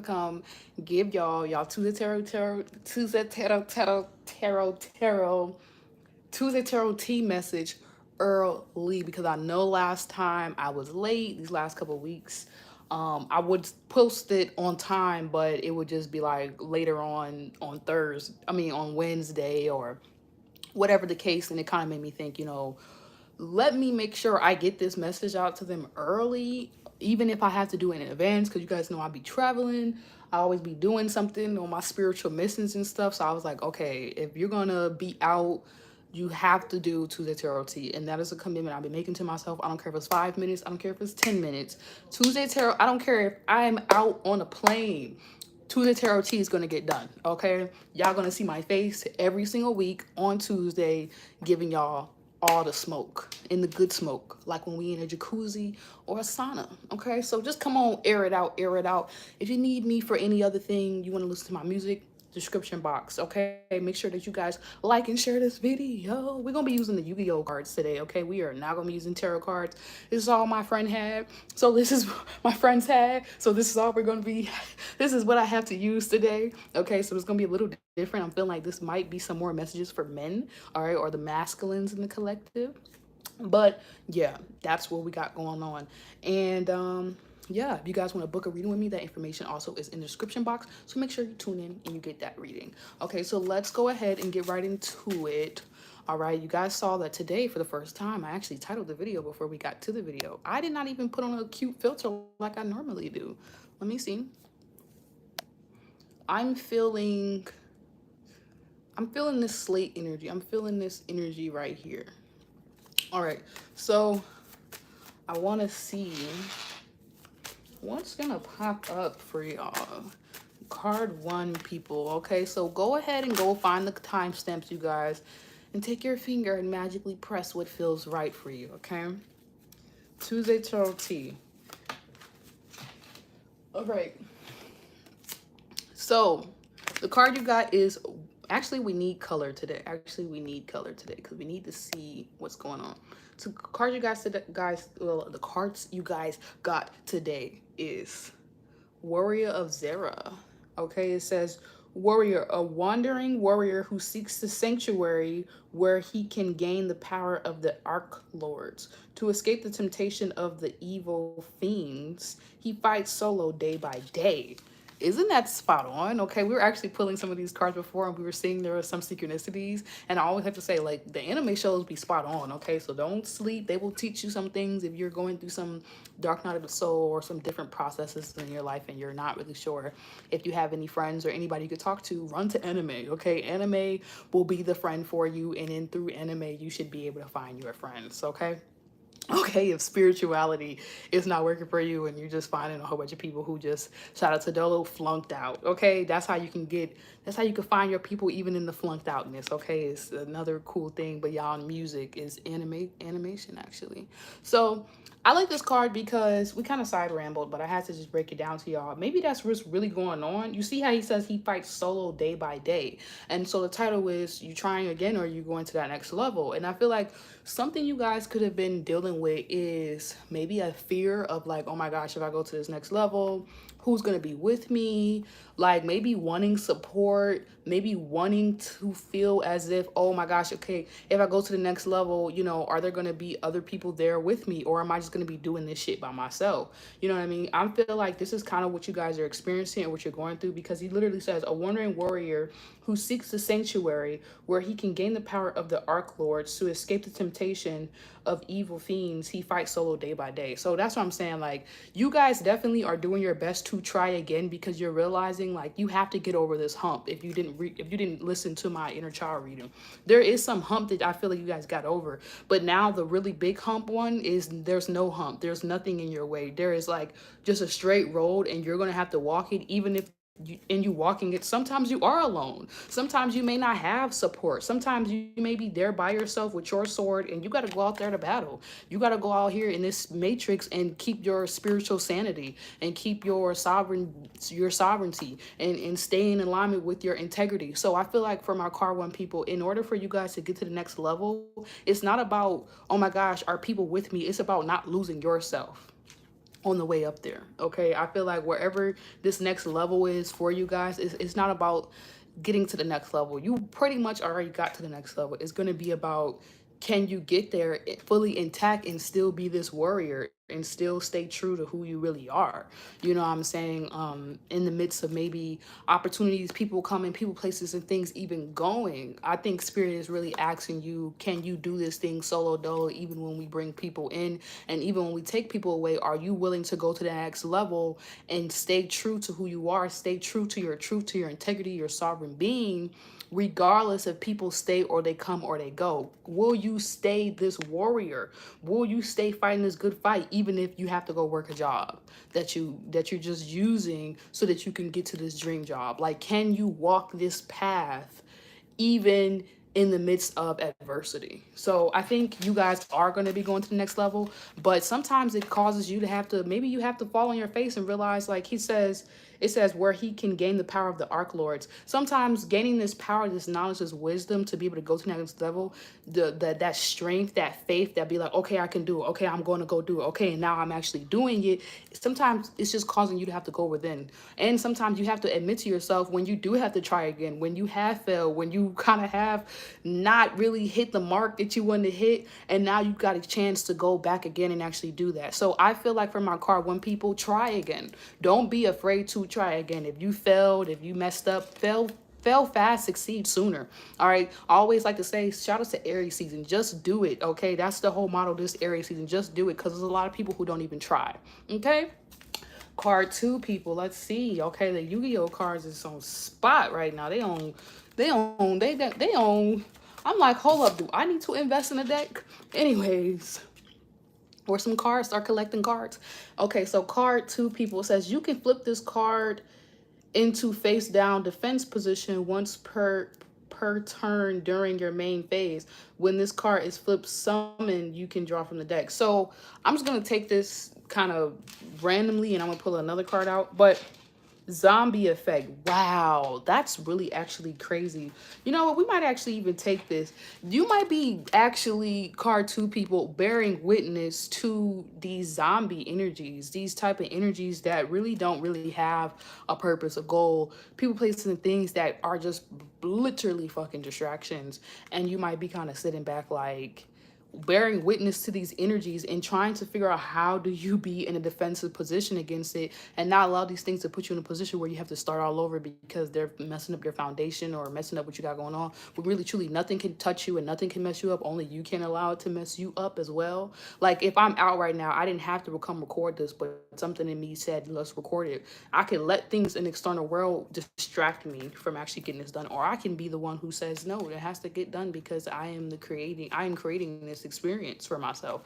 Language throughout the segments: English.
come give y'all Tuesday Tarot tea message early, because I know last time I was late, these last couple of weeks. I would post it on time, but it would just be like later on Thursday, I mean on Wednesday or whatever the case. And it kind of made me think, let me make sure I get this message out to them early, even if I have to do it in advance, because you guys know I'll be traveling. I always be doing something on my spiritual missions and stuff. So I was like, okay, if you're gonna be out, you have to do Tuesday Tarot Tea. And that is a commitment I've been making to myself. I don't care if it's 5 minutes, I don't care if it's 10 minutes. Tuesday Tarot, I don't care if I'm out on a plane. Tuesday Tarot Tea is gonna get done. Okay. Y'all gonna see my face every single week on Tuesday, giving y'all all the smoke, in the good smoke, like when we in a jacuzzi or a sauna. Okay, so just come on, air it out, air it out. If you need me for any other thing, you want to listen to my music, description box. Okay, make sure that you guys like and share this video. We're gonna be using the Yu-Gi-Oh cards today. Okay, we are not gonna be using tarot cards. This is all my friend had, so this is my friends had, so this is all we're gonna be. This is what I have to use today. Okay, so it's gonna be a little different. I'm feeling like this might be some more messages for men, all right, or the masculines in the collective. But yeah, that's what we got going on. And yeah, if you guys want to book a reading with me, that information also is in the description box. So make sure you tune in and you get that reading. Okay, so let's go ahead and get right into it. All right, you guys saw that today for the first time, I actually titled the video before we got to the video. I did not even put on a cute filter like I normally do. Let me see. I'm feeling I'm feeling this slate energy. I'm feeling this energy right here. All right, so I want to see what's gonna pop up for y'all. Card one, people. Okay, so go ahead and go find the timestamps, you guys, and take your finger and magically press what feels right for you. Okay, Tuesday Tarot Tea. All right, so the card you got is, actually we need color today. Actually we need color today because we need to see what's going on. So card you guys today, well, the cards you guys got today is Warrior of Zera. Okay, it says warrior, a wandering warrior who seeks the sanctuary where he can gain the power of the Arc Lords. To escape the temptation of the evil fiends, he fights solo day by day. Isn't that spot on? Okay, we were actually pulling some of these cards before and we were seeing there were some synchronicities. And I always have to say, like, the anime shows be spot on, okay? So don't sleep. They will teach you some things if you're going through some dark night of the soul or some different processes in your life and you're not really sure if you have any friends or anybody you could talk to. Run to anime, okay? Anime will be the friend for you, and then through anime you should be able to find your friends, okay? Okay, if spirituality is not working for you and you're just finding a whole bunch of people who just, shout out to Dolo, flunked out. Okay, that's how you can find your people even in the flunked outness. Okay, it's another cool thing. But y'all, music is animation actually. So I like this card because we kind of side rambled, but I had to just break it down to y'all. Maybe that's what's really going on. You see how he says he fights solo day by day. And so the title is, you trying again or are you going to that next level? And I feel like something you guys could have been dealing with is maybe a fear of like, oh my gosh, if I go to this next level, who's going to be with me? Like maybe wanting support, maybe wanting to feel as if, oh my gosh, okay, if I go to the next level, are there going to be other people there with me, or am I just going to be doing this shit by myself? You know what I mean? I feel like this is kind of what you guys are experiencing and what you're going through, because he literally says a wandering warrior who seeks the sanctuary where he can gain the power of the Arc Lords to escape the temptation of evil fiends. He fights solo day by day. So that's what I'm saying. Like, you guys definitely are doing your best to try again, because you're realizing like you have to get over this hump. If you didn't listen to my inner child reading, there is some hump that I feel like you guys got over, but now the really big hump one is, there's no hump, there's nothing in your way. There is like just a straight road and you're gonna have to walk it. Even if you walking it, sometimes you are alone, sometimes you may not have support, sometimes you may be there by yourself with your sword, and you got to go out there to battle. You got to go out here in this matrix and keep your spiritual sanity and keep your sovereignty and stay in alignment with your integrity. So I feel like for my card one people, in order for you guys to get to the next level, it's not about, oh my gosh, are people with me? It's about not losing yourself. on the way up there. Okay, I feel like wherever this next level is for you guys, it's not about getting to the next level. You pretty much already got to the next level. It's going to be about, can you get there fully intact and still be this warrior and still stay true to who you really are? You know what I'm saying? In the midst of maybe opportunities, people coming, people, places, and things even going. I think Spirit is really asking you, can you do this thing solo dolo, even when we bring people in, and even when we take people away? Are you willing to go to the next level and stay true to who you are, stay true to your truth, to your integrity, your sovereign being, regardless if people stay or they come or they go? Will you stay this warrior? Will you stay fighting this good fight, even if you have to go work a job that you're just using so that you can get to this dream job? Like, can you walk this path even in the midst of adversity? So I think you guys are going to be going to the next level, but sometimes it causes you to have to, maybe you have to fall on your face and realize, like he says, it says where he can gain the power of the arc lords. Sometimes gaining this power, this knowledge, this wisdom to be able to go to the next level, that strength, that faith, that be like, okay, I can do it. Okay, I'm going to go do it. Okay, and now I'm actually doing it. Sometimes it's just causing you to have to go within. And sometimes you have to admit to yourself when you do have to try again, when you have failed, when you kind of have not really hit the mark that you wanted to hit, and now you've got a chance to go back again and actually do that. So I feel like for my card, when people try again, don't be afraid to try again. If you failed, if you messed up, fail fast, succeed sooner. All right. I always like to say, shout out to Aries season. Just do it. Okay. That's the whole motto this Aries season. Just do it, because there's a lot of people who don't even try. Okay. Card 2, people. Let's see. Okay. The Yu-Gi-Oh cards is on spot right now. They own. I'm like, hold up. Do I need to invest in a deck? Anyways, or some cards, start collecting cards. Okay. So card 2, people, says you can flip this card into face down defense position once per turn during your main phase. When this card is flipped summoned, you can draw from the deck. So I'm just going to take this kind of randomly and I'm going to pull another card out. But zombie effect, wow, that's really actually crazy. You know what, we might actually even take this. You might be actually, card 2, people, bearing witness to these zombie energies, these type of energies that don't really have a purpose, a goal, people, places, and things that are just literally fucking distractions. And you might be kind of sitting back like, bearing witness to these energies and trying to figure out how do you be in a defensive position against it and not allow these things to put you in a position where you have to start all over because they're messing up your foundation or messing up what you got going on. But really, truly, nothing can touch you and nothing can mess you up. Only you can allow it to mess you up as well. Like, if I'm out right now, I didn't have to come record this, but something in me said, let's record it. I can let things in the external world distract me from actually getting this done. Or I can be the one who says, no, it has to get done because I am creating this experience for myself.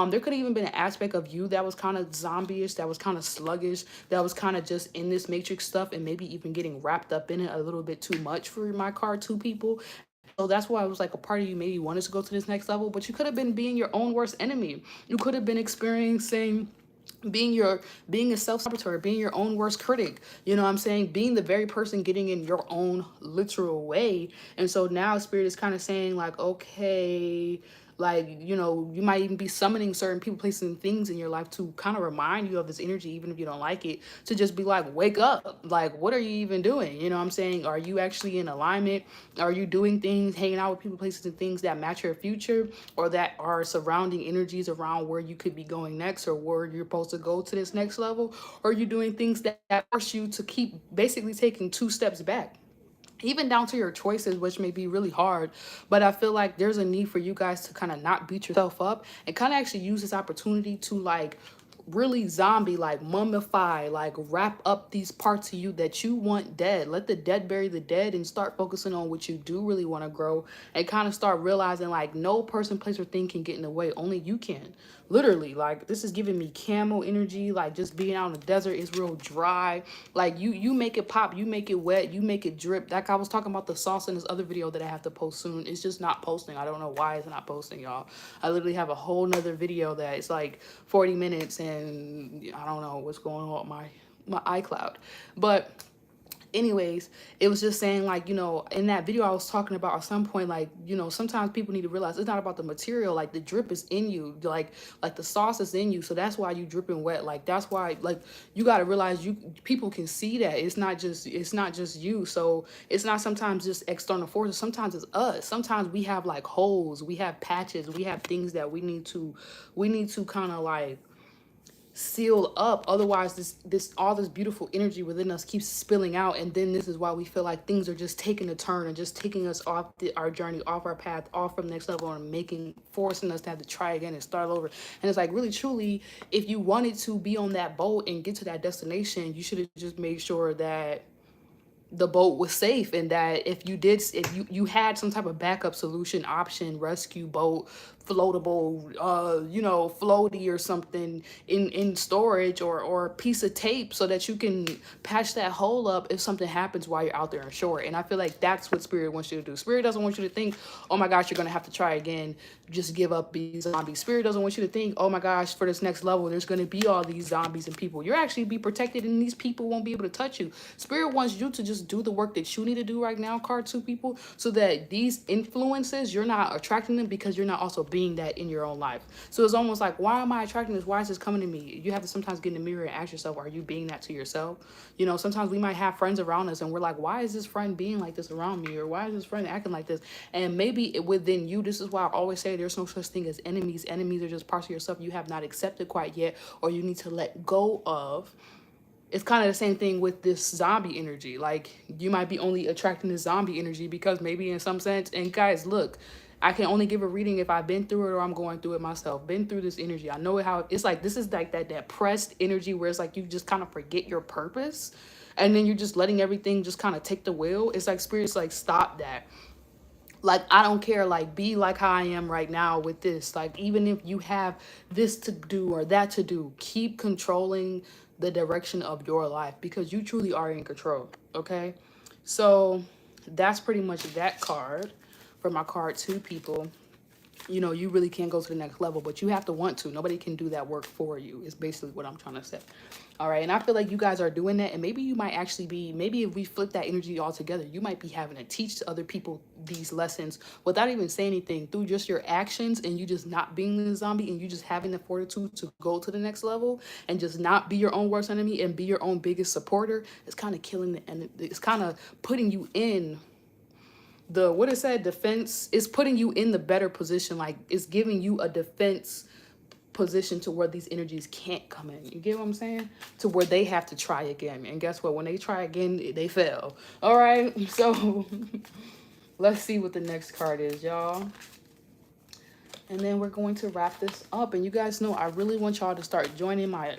There could have even been an aspect of you that was kind of zombie-ish, that was kind of sluggish, that was kind of just in this matrix stuff and maybe even getting wrapped up in it a little bit too much for my card 2, people. So that's why I was like, a part of you maybe wanted to go to this next level, but you could have been being your own worst enemy. You could have been experiencing being a self-saboteur, being your own worst critic, you know what I'm saying, being the very person getting in your own literal way. And so now Spirit is kind of saying like, okay, like, you know, you might even be summoning certain people, places, and things in your life to kind of remind you of this energy, even if you don't like it, to just be like, wake up. Like, what are you even doing? You know what I'm saying? Are you actually in alignment? Are you doing things, hanging out with people, places, and things that match your future, or that are surrounding energies around where you could be going next, or where you're supposed to go to this next level? Or are you doing things that force you to keep basically taking 2 steps back? Even down to your choices, which may be really hard. But I feel like there's a need for you guys to kind of not beat yourself up and kind of actually use this opportunity to like really zombie, like mummify, like wrap up these parts of you that you want dead. Let the dead bury the dead and start focusing on what you do really want to grow, and kind of start realizing like no person, place, or thing can get in the way. Only you can. Literally, like, this is giving me camel energy. Like, just being out in the desert is real dry. Like, you make it pop, you make it wet, you make it drip. Like I was talking about the sauce in this other video that I have to post soon. It's just not posting. I don't know why it's not posting, y'all. I literally have a whole nother video that it's like 40 minutes and I don't know what's going on with my iCloud. But Anyways, it was just saying, like, you know, in that video I was talking about at some point, like, you know, sometimes people need to realize it's not about the material. Like, the drip is in you, like the sauce is in you, so that's why you dripping wet. Like, that's why, like, you got to realize people can see that it's not just you. So it's not sometimes just external forces, sometimes it's us. Sometimes we have like holes, we have patches, we have things that we need to kind of like seal up. Otherwise this all this beautiful energy within us keeps spilling out, and then this is why we feel like things are just taking a turn and just taking us off our journey, off our path, off from the next level, and forcing us to have to try again and start over. And it's like, really truly, if you wanted to be on that boat and get to that destination, you should have just made sure that the boat was safe, and that if you had some type of backup solution, option, rescue boat, floatable, you know, floaty or something in storage, or a piece of tape, so that you can patch that hole up if something happens while you're out there on shore. And I feel like that's what Spirit wants you to do. Spirit doesn't want you to think, oh my gosh, you're gonna have to try again, just give up, be zombie. Spirit doesn't want you to think, oh my gosh, for this next level there's gonna be all these zombies and people. You're actually be protected, and these people won't be able to touch you. Spirit wants you to just do the work that you need to do right now, card 2 people, so that these influences, you're not attracting them, because you're not also being that in your own life. So it's almost like, why am I attracting this? Why is this coming to me? You have to sometimes get in the mirror and ask yourself, are you being that to yourself? You know, sometimes we might have friends around us and we're like, why is this friend being like this around me? Or why is this friend acting like this? And maybe within you, this is why I always say there's no such thing as enemies. Enemies are just parts of yourself you have not accepted quite yet, or you need to let go of. It's kind of the same thing with this zombie energy. Like, you might be only attracting this zombie energy because maybe in some sense, and guys, look, I can only give a reading if I've been through it or I'm going through it myself. Been through this energy. I know how it's like. This is like that pressed energy where it's like you just kind of forget your purpose, and then you're just letting everything just kind of take the wheel. It's like Spirit's like, stop that. Like, I don't care, like, be like how I am right now with this. Like, even if you have this to do or that to do, keep controlling the direction of your life, because you truly are in control. Okay, so that's pretty much that card for my card 2 people. You know, you really can't go to the next level, but you have to want to. Nobody can do that work for you, is basically what I'm trying to say. All right, and I feel like you guys are doing that, and maybe you might actually be, maybe if we flip that energy all together, you might be having to teach other people these lessons without even saying anything, through just your actions, and you just not being the zombie, and you just having the fortitude to go to the next level and just not be your own worst enemy and be your own biggest supporter. It's kind of killing the, and it's kind of putting you in the, what it said, defense. Is putting you in the better position. Like, it's giving you a defense position to where these energies can't come in. You get what I'm saying? To where they have to try again. And guess what? When they try again, they fail. All right. So let's see what the next card is, y'all. And then we're going to wrap this up. And you guys know, I really want y'all to start joining my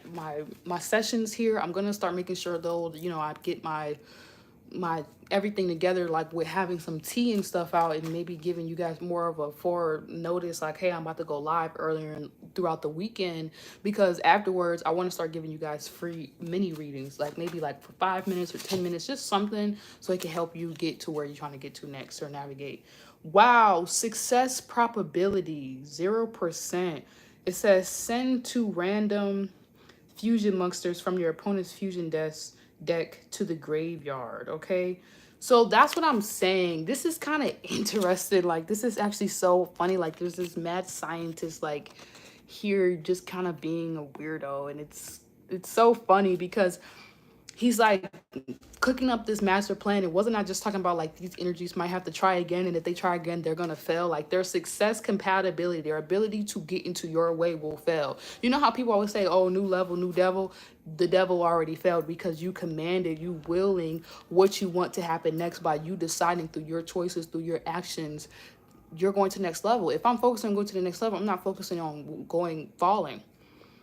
sessions here. I'm going to start making sure, though, you know, I get my everything together, like with having some tea and stuff out, and maybe giving you guys more of a forward notice, like, hey, I'm about to go live earlier and throughout the weekend, because afterwards I want to start giving you guys free mini readings, like maybe like for 5 minutes or 10 minutes, just something so it can help you get to where you're trying to get to next, or navigate. Wow, success probability 0%. It says send 2 random fusion monsters from your opponent's fusion deck to the graveyard. Okay, so that's what I'm saying. This is kind of interesting. Like, this is actually so funny. Like, there's this mad scientist like here just kind of being a weirdo, and it's so funny because he's like cooking up this master plan. It wasn't not just talking about like these energies might have to try again, and if they try again they're gonna fail. Like, their success compatibility, their ability to get into your way will fail. You know how people always say, oh, new level, new devil? The devil already failed, because you commanded, you willing what you want to happen next by you deciding through your choices, through your actions, you're going to the next level. If I'm focused on going to the next level, I'm not focusing on falling.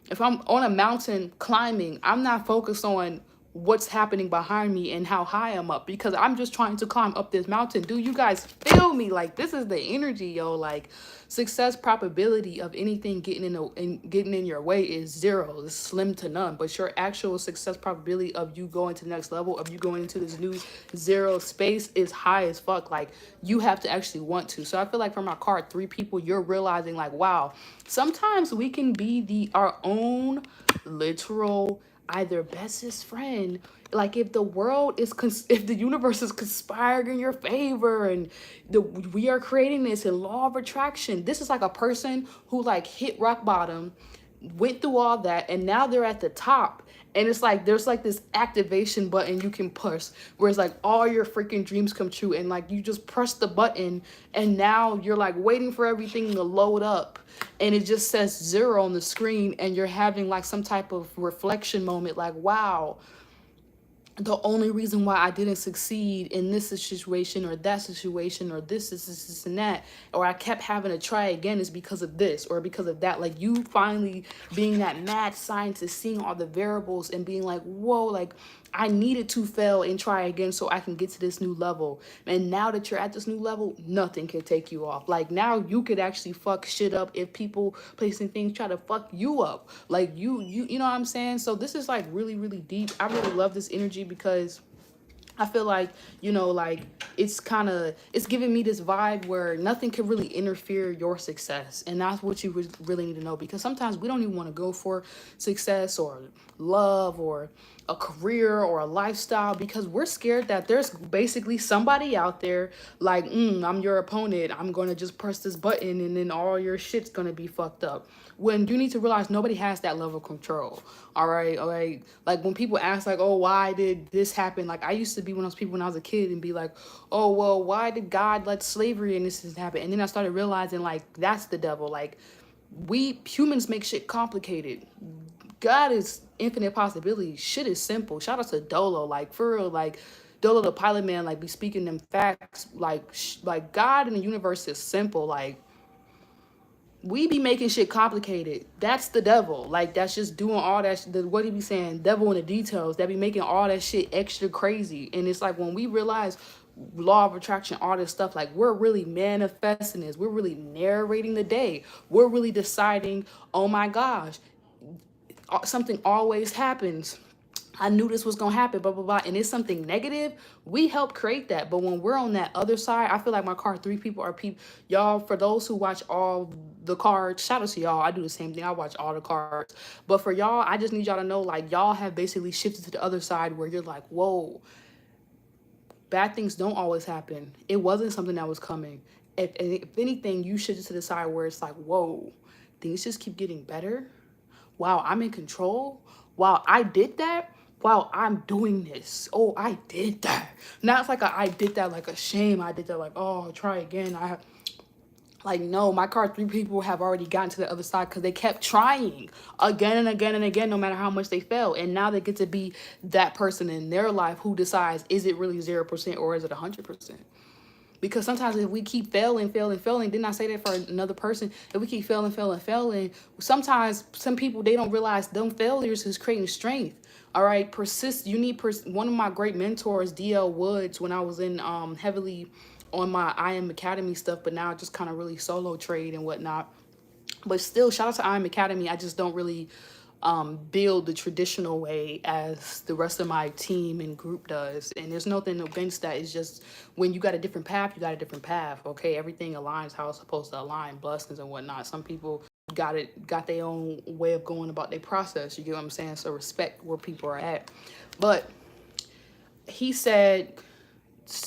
If I'm on a mountain climbing, I'm not focused on what's happening behind me and how high I'm up, because I'm just trying to climb up this mountain. Do you guys feel me? Like, this is the energy, yo. Like, success probability of anything getting in your way is 0. It's slim to none. But your actual success probability of you going to the next level, of you going into this new 0 space, is high as fuck. Like, you have to actually want to. So I feel like for my card 3 people, you're realizing like, wow, sometimes we can be our own literal either bestest friend. Like if the world is, if the universe is conspiring in your favor, and we are creating this in law of attraction. This is like a person who like hit rock bottom, went through all that, and now they're at the top. And it's like there's like this activation button you can push where it's like all your freaking dreams come true, and like you just press the button, and now you're like waiting for everything to load up, and it just says 0 on the screen, and you're having like some type of reflection moment, like, wow, the only reason why I didn't succeed in this situation or that situation or this and that, or I kept having to try again, is because of this or because of that. Like you finally being that mad scientist, seeing all the variables and being like, whoa, like I needed to fail and try again so I can get to this new level. And now that you're at this new level, nothing can take you off. Like now you could actually fuck shit up if people, placing things, try to fuck you up. Like you know what I'm saying? So this is like really, really deep. I really love this energy because I feel like, you know, like it's giving me this vibe where nothing can really interfere your success. And that's what you really need to know, because sometimes we don't even want to go for success or love or a career or a lifestyle, because we're scared that there's basically somebody out there like, I'm your opponent, I'm going to just press this button and then all your shit's going to be fucked up. When you need to realize nobody has that level of control. All right. Like when people ask like, oh, why did this happen? Like I used to be one of those people when I was a kid and be like, oh, well, why did God let slavery and this happen? And then I started realizing like, that's the devil. Like we humans make shit complicated. God is infinite possibilities. Shit is simple. Shout out to Dolo. Like for real, like Dolo the pilot man, like be speaking them facts. Like God in the universe is simple. Like we be making shit complicated. That's the devil. Like that's just doing all that. What he be saying? Devil in the details. That be making all that shit extra crazy. And it's like when we realize law of attraction, all this stuff, like we're really manifesting this. We're really narrating the day. We're really deciding, oh my gosh, something always happens. I knew this was going to happen, blah, blah, blah. And it's something negative. We help create that. But when we're on that other side, I feel like my card 3 people are people. Y'all, for those who watch all the cards, shout out to y'all. I do the same thing. I watch all the cards. But for y'all, I just need y'all to know, like, y'all have basically shifted to the other side where you're like, whoa, bad things don't always happen. It wasn't something that was coming. If anything, you shifted to the side where it's like, whoa, things just keep getting better. Wow, I'm in control. Wow, I did that. Wow, I'm doing this. Oh, I did that. Now it's like I did that like a shame. I did that like, oh, try again. Like, no, my card 3 people have already gotten to the other side because they kept trying again and again and again, no matter how much they fail. And now they get to be that person in their life who decides, is it really 0% or is it 100%? Because sometimes if we keep failing, didn't I say that for another person? If we keep failing, sometimes some people, they don't realize them failures is creating strength. All right, persist. You need one of my great mentors, DL Woods, when I was in heavily on my IM Academy stuff, but now I just kind of really solo trade and whatnot. But still, shout out to IM Academy. I just don't really build the traditional way as the rest of my team and group does. And there's nothing against that. It's just when you got a different path, you got a different path. Okay, everything aligns how it's supposed to align, blessings and whatnot. Some people got their own way of going about their process. You get what I'm saying? So respect where people are at. But he said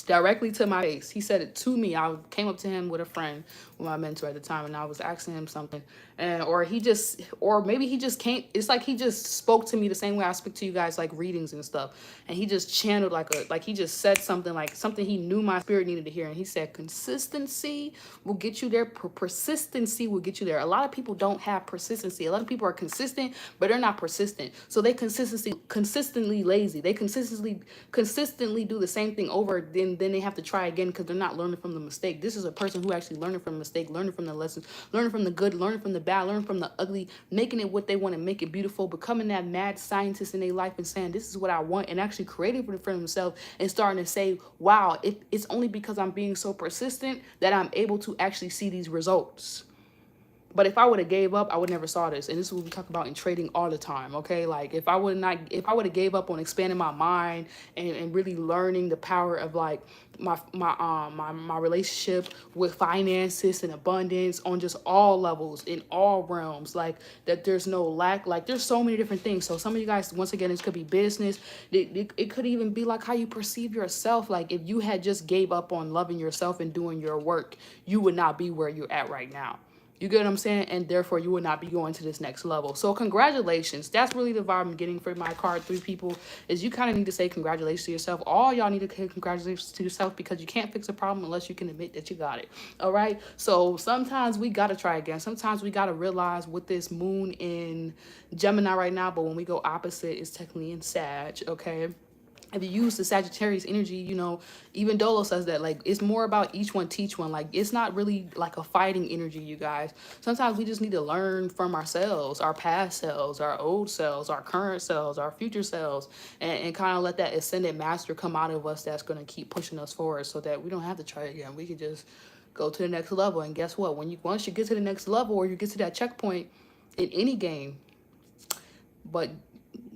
directly to my face. He said it to me. I came up to him with a friend, with my mentor at the time, and I was asking him something, and or maybe he just came. It's like he just spoke to me the same way I speak to you guys, like readings and stuff. And he just channeled like he just said something, like something he knew my spirit needed to hear. And he said, "Consistency will get you there. Persistency will get you there." A lot of people don't have persistency. A lot of people are consistent, but they're not persistent. So they consistently lazy. They consistently do the same thing over. Then they have to try again because they're not learning from the mistake. This is a person who actually learning from the mistake, learning from the lessons, learning from the good, learning from the bad, learning from the ugly, making it what they want to make it beautiful, becoming that mad scientist in their life and saying, this is what I want, and actually creating for themselves and starting to say, wow, it's only because I'm being so persistent that I'm able to actually see these results. But if I would have gave up, I would never saw this. And this is what we talk about in trading all the time, okay? Like if I would have gave up on expanding my mind and really learning the power of like my relationship with finances and abundance on just all levels in all realms, like that there's no lack, like there's so many different things. So some of you guys, once again, this could be business, it could even be like how you perceive yourself. Like if you had just gave up on loving yourself and doing your work, you would not be where you're at right now. You get what I'm saying? And therefore, you will not be going to this next level. So congratulations. That's really the vibe I'm getting for my card 3 people, is you kind of need to say congratulations to yourself. All y'all need to say congratulations to yourself, because you can't fix a problem unless you can admit that you got it. All right? So sometimes we got to try again. Sometimes we got to realize with this moon in Gemini right now, but when we go opposite, it's technically in Sag, okay? If you use the Sagittarius energy, you know, even Dolo says that, like, it's more about each one teach one. Like, it's not really like a fighting energy, you guys. Sometimes we just need to learn from ourselves, our past selves, our old selves, our current selves, our future selves, and kind of let that ascended master come out of us that's going to keep pushing us forward, so that we don't have to try again. We can just go to the next level. And guess what? Once you get to the next level, or you get to that checkpoint in any game, but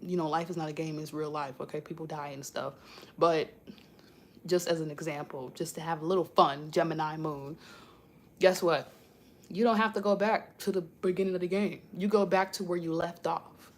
you know, life is not a game, it's real life, okay? People die and stuff. But just as an example, just to have a little fun, Gemini moon, guess what? You don't have to go back to the beginning of the game. You go back to where you left off.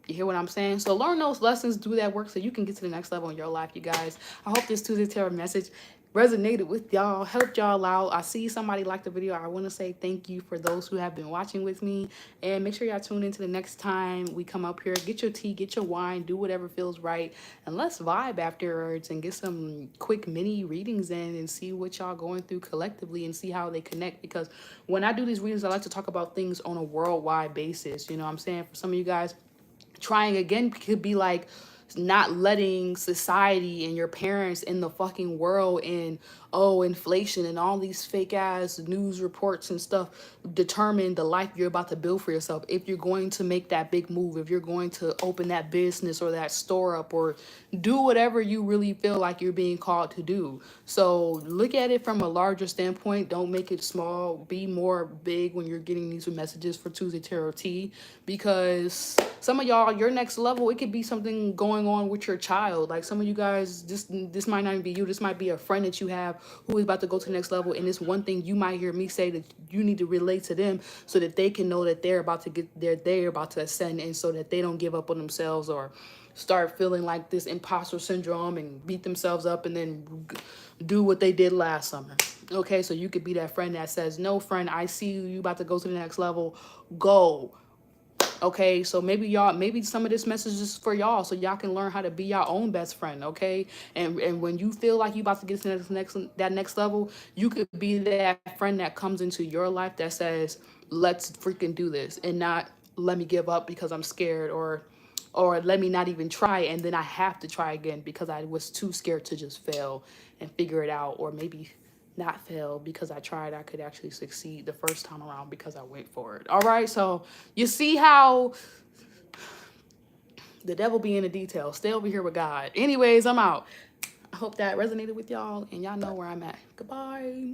You hear what I'm saying? So learn those lessons, do that work so you can get to the next level in your life, you guys. I hope this Tuesday Tarot message resonated with y'all, helped y'all out. I see somebody liked the video. I want to say thank you for those who have been watching with me, and make sure y'all tune into the next time we come up here. Get your tea, get your wine, do whatever feels right, and let's vibe afterwards and get some quick mini readings in and see what y'all going through collectively and see how they connect. Because when I do these readings, I like to talk about things on a worldwide basis. You know what I'm saying? For some of you guys, trying again could be like not letting society and your parents in the fucking world and inflation and all these fake ass news reports and stuff determine the life you're about to build for yourself. If you're going to make that big move, if you're going to open that business or that store up, or do whatever you really feel like you're being called to do. So look at it from a larger standpoint. Don't make it small. Be more big when you're getting these messages for Tuesday Tarot Tea, because some of y'all, your next level, it could be something going on with your child. Like some of you guys, this might not even be you. This might be a friend that you have who is about to go to the next level. And it's one thing you might hear me say that you need to relate to them, so that they can know that they're about to get there, they're about to ascend, and so that they don't give up on themselves or start feeling like this imposter syndrome and beat themselves up and then do what they did last summer. Okay, so you could be that friend that says, no, friend, I see you, you about to go to the next level, go. Okay, so maybe some of this message is for y'all, so y'all can learn how to be your own best friend. Okay, and when you feel like you about to get to that next level, you could be that friend that comes into your life that says, let's freaking do this, and not let me give up because I'm scared, or let me not even try, and then I have to try again because I was too scared to just fail and figure it out, or maybe not fail because I tried. I could actually succeed the first time around because I went for it. All right, so you see how the devil be in the details. Stay over here with God. Anyways, I'm out. I hope that resonated with y'all, and y'all know where I'm at. Goodbye.